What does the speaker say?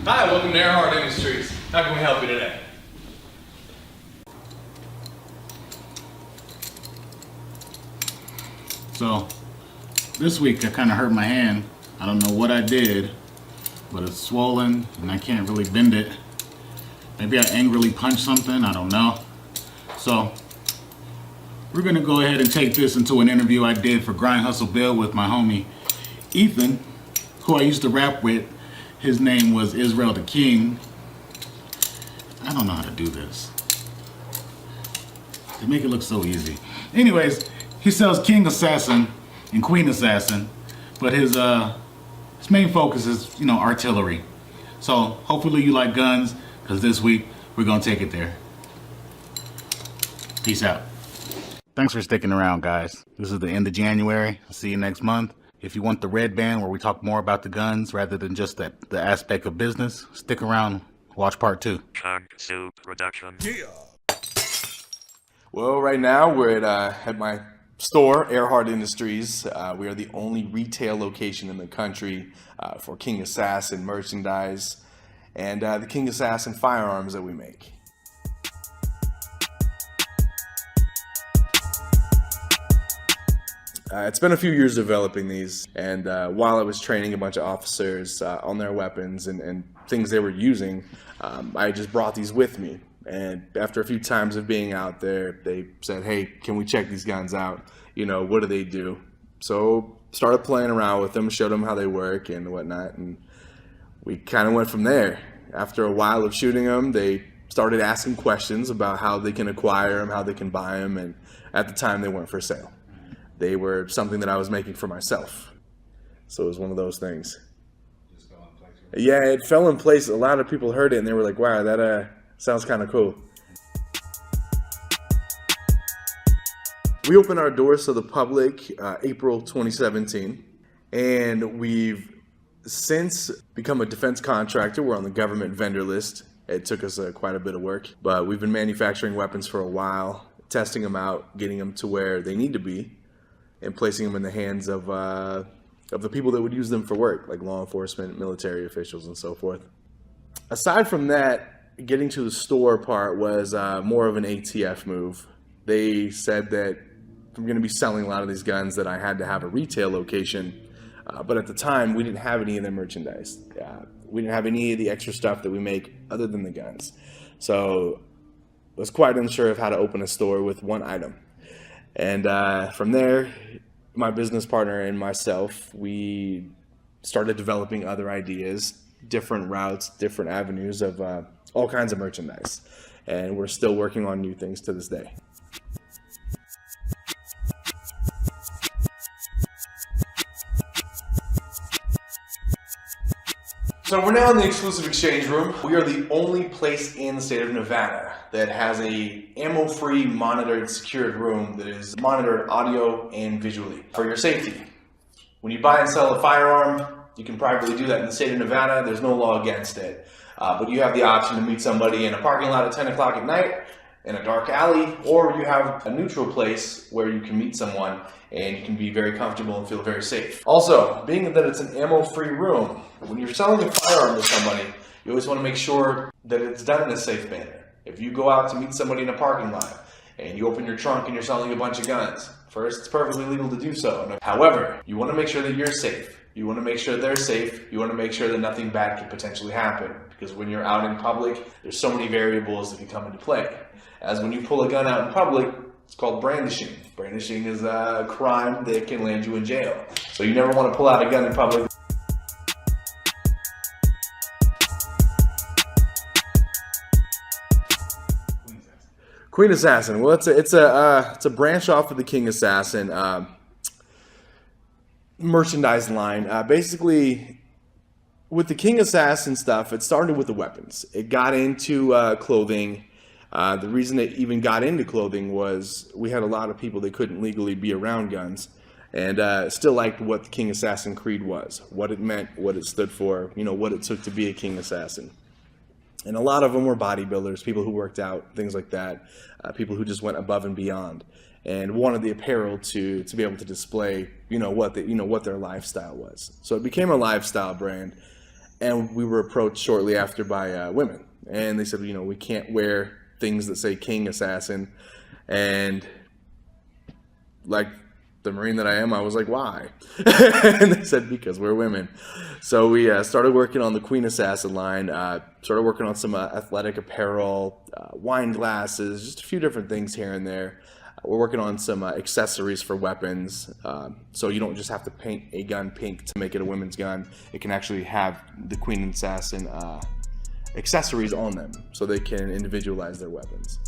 Hi, welcome to Erhardt Industries. How can we help you today? So, this week I kind of hurt my hand. I don't know what I did, but it's swollen and I can't really bend it. Maybe I angrily punched something, I don't know. So, we're gonna go ahead and take this into an interview I did for Grind Hustle Bill with my homie Ethan, who I used to rap with. His name was Israel the King. I don't know how to do this. They make it look so easy. Anyways, he sells King Assassin and Queen Assassin, but his main focus is, artillery. So hopefully you like guns, because this week we're gonna take it there. Peace out. Thanks for sticking around, guys. This is the end of January. I'll see you next month. If you want the red band where we talk more about the guns rather than just the aspect of business, stick around, watch part 2. Chug Soup Production. Yeah. Well, right now we're at my store, Erhardt Industries. We are the only retail location in the country for King Assassin merchandise and the King Assassin firearms that we make. It's been a few years developing these, and while I was training a bunch of officers on their weapons and things they were using, I just brought these with me. And after a few times of being out there, they said, hey, can we check these guns out? What do they do? So started playing around with them, showed them how they work and whatnot, and we kind of went from there. After a while of shooting them, they started asking questions about how they can acquire them, how they can buy them, and at the time they weren't for sale. They were something that I was making for myself. So it was one of those things. Just fell in place. Yeah, it fell in place. A lot of people heard it and they were like, wow, that sounds kind of cool. We opened our doors to the public April 2017, and we've since become a defense contractor. We're on the government vendor list. It took us quite a bit of work, but we've been manufacturing weapons for a while, testing them out, getting them to where they need to be, and placing them in the hands of the people that would use them for work, like law enforcement, military officials, and so forth. Aside from that, getting to the store part was more of an ATF move. They said that I'm going to be selling a lot of these guns that I had to have a retail location, but at the time we didn't have any of the merchandise. We didn't have any of the extra stuff that we make other than the guns. So I was quite unsure of how to open a store with one item. And from there, my business partner and myself, we started developing other ideas, different routes, different avenues of all kinds of merchandise. And we're still working on new things to this day. So we're now in the exclusive exchange room. We are the only place in the state of Nevada that has a ammo-free, monitored, secured room that is monitored audio and visually for your safety. When you buy and sell a firearm, you can privately do that in the state of Nevada. There's no law against it. But you have the option to meet somebody in a parking lot at 10 o'clock at night, in a dark alley, or you have a neutral place where you can meet someone and you can be very comfortable and feel very safe. Also, being that it's an ammo-free room, when you're selling a firearm to somebody, you always want to make sure that it's done in a safe manner. If you go out to meet somebody in a parking lot and you open your trunk and you're selling a bunch of guns, first, it's perfectly legal to do so. However, you want to make sure that you're safe. You want to make sure they're safe. You want to make sure that nothing bad could potentially happen. Because when you're out in public, there's so many variables that can come into play. As when you pull a gun out in public, it's called brandishing. Brandishing is a crime that can land you in jail. So you never want to pull out a gun in public. Queen Assassin. Well, it's a branch off of the King Assassin merchandise line. Basically, with the King Assassin stuff, it started with the weapons. It got into clothing. The reason it even got into clothing was we had a lot of people that couldn't legally be around guns, and still liked what the King Assassin creed was, what it meant, what it stood for, what it took to be a King Assassin. And a lot of them were bodybuilders, people who worked out, things like that, people who just went above and beyond and wanted the apparel to be able to display, what their lifestyle was. So it became a lifestyle brand. And we were approached shortly after by women. And they said, you know, we can't wear things that say King Assassin. And like the Marine that I am, I was like, why? And they said, because we're women. So we started working on the Queen Assassin line, started working on some athletic apparel, wine glasses, just a few different things here and there. We're working on some accessories for weapons, so you don't just have to paint a gun pink to make it a women's gun. It can actually have the Queen Assassin accessories on them, so they can individualize their weapons.